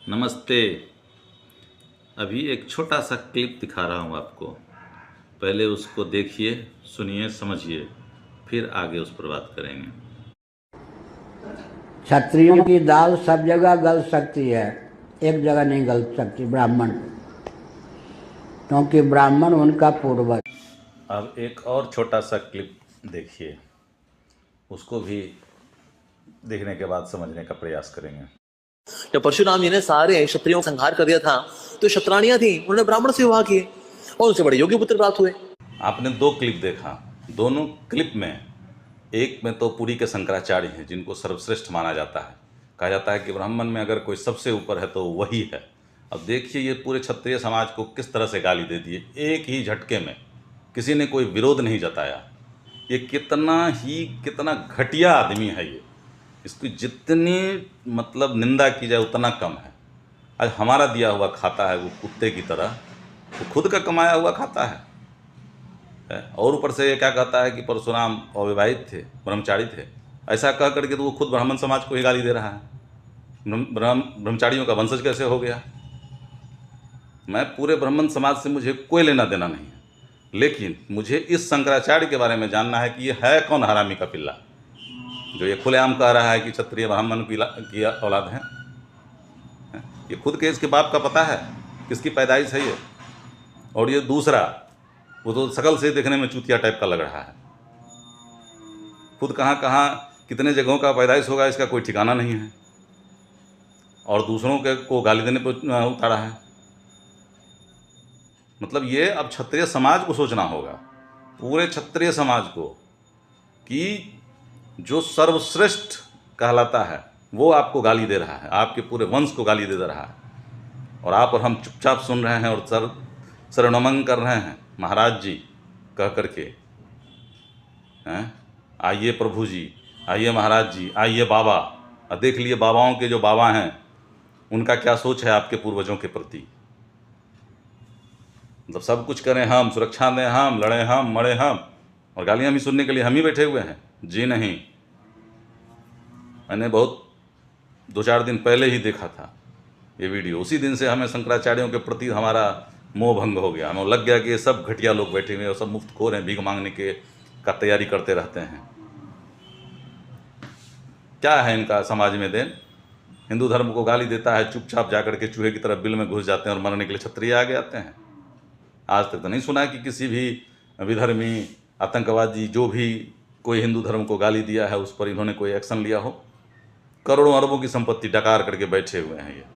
नमस्ते। अभी एक छोटा सा क्लिप दिखा रहा हूँ आपको। पहले उसको देखिए, सुनिए, समझिए, फिर आगे उस पर बात करेंगे। क्षत्रियों की दाल सब जगह गल सकती है, एक जगह नहीं गल सकती, ब्राह्मण, क्योंकि ब्राह्मण उनका पूर्वज। अब एक और छोटा सा क्लिप देखिए, उसको भी देखने के बाद समझने का प्रयास करेंगे। जब परशुराम जी ने सारे क्षत्रियों का संहार कर दिया था तो क्षत्राणियां थी, उन्होंने ब्राह्मण से विवाह किए और उनसे बड़े योग्य पुत्र प्राप्त हुए। आपने दो क्लिप देखा। दोनों क्लिप में एक में तो पुरी के शंकराचार्य हैं, जिनको सर्वश्रेष्ठ माना जाता है। कहा जाता है कि ब्राह्मण में अगर कोई सबसे ऊपर है तो वही है। अब देखिए ये पूरे क्षत्रिय समाज को किस तरह से गाली दे दिए एक ही झटके में। किसी ने कोई विरोध नहीं जताया। ये कितना घटिया आदमी है ये। इसकी जितनी मतलब निंदा की जाए उतना कम है। आज हमारा दिया हुआ खाता है वो कुत्ते की तरह, वो खुद का कमाया हुआ खाता है। और ऊपर से ये क्या कहता है कि परशुराम अविवाहित थे, ब्रह्मचारी थे। ऐसा कह करके तो वो खुद ब्राह्मण समाज को ही गाली दे रहा है। ब्रह्मचारियों का वंशज कैसे हो गया? मैं पूरे ब्राह्मण समाज से मुझे कोई लेना देना नहीं है, लेकिन मुझे इस शंकराचार्य के बारे में जानना है कि ये है कौन हरामी का पिल्ला, जो ये खुलेआम कह रहा है कि क्षत्रिय ब्राह्मण की औलाद है। ये खुद के इसके बाप का पता है किसकी पैदाइश है ये। और ये दूसरा, वो तो शकल से देखने में चूतिया टाइप का लग रहा है। खुद कहाँ कहाँ कितने जगहों का पैदाइश होगा इसका कोई ठिकाना नहीं है, और दूसरों के को गाली देने पर उतारा है। मतलब ये अब क्षत्रिय समाज को सोचना होगा, पूरे क्षत्रिय समाज को, कि जो सर्वश्रेष्ठ कहलाता है वो आपको गाली दे रहा है, आपके पूरे वंश को गाली दे रहा है, और आप और हम चुपचाप सुन रहे हैं और शरणमन कर रहे हैं महाराज जी कह करके। हैं, आइए प्रभु जी, आइए महाराज जी, आइए बाबा। और देख लिए बाबाओं के जो बाबा हैं उनका क्या सोच है आपके पूर्वजों के प्रति। मतलब सब कुछ करें हम, सुरक्षा दें हम, लड़े हम, मरे हम, और गालियाँ भी सुनने के लिए हम ही बैठे हुए हैं। जी नहीं, मैंने बहुत 2-4 दिन पहले ही देखा था ये वीडियो। उसी दिन से हमें शंकराचार्यों के प्रति हमारा मोह भंग हो गया। हमें लग गया कि ये सब घटिया लोग बैठे हुए हैं और सब मुफ्तखोर हैं, भीख मांगने के का तैयारी करते रहते हैं। क्या है इनका समाज में देन? हिंदू धर्म को गाली देता है, चुपचाप जाकर के चूहे की तरह बिल में घुस जाते हैं और मरने के लिए क्षत्रिय आगे आते हैं। आज तक तो नहीं सुना कि किसी भी विधर्मी, आतंकवादी, जो भी कोई हिंदू धर्म को गाली दिया है उस पर इन्होंने कोई एक्शन लिया हो। करोड़ों अरबों की संपत्ति डकार करके बैठे हुए हैं ये।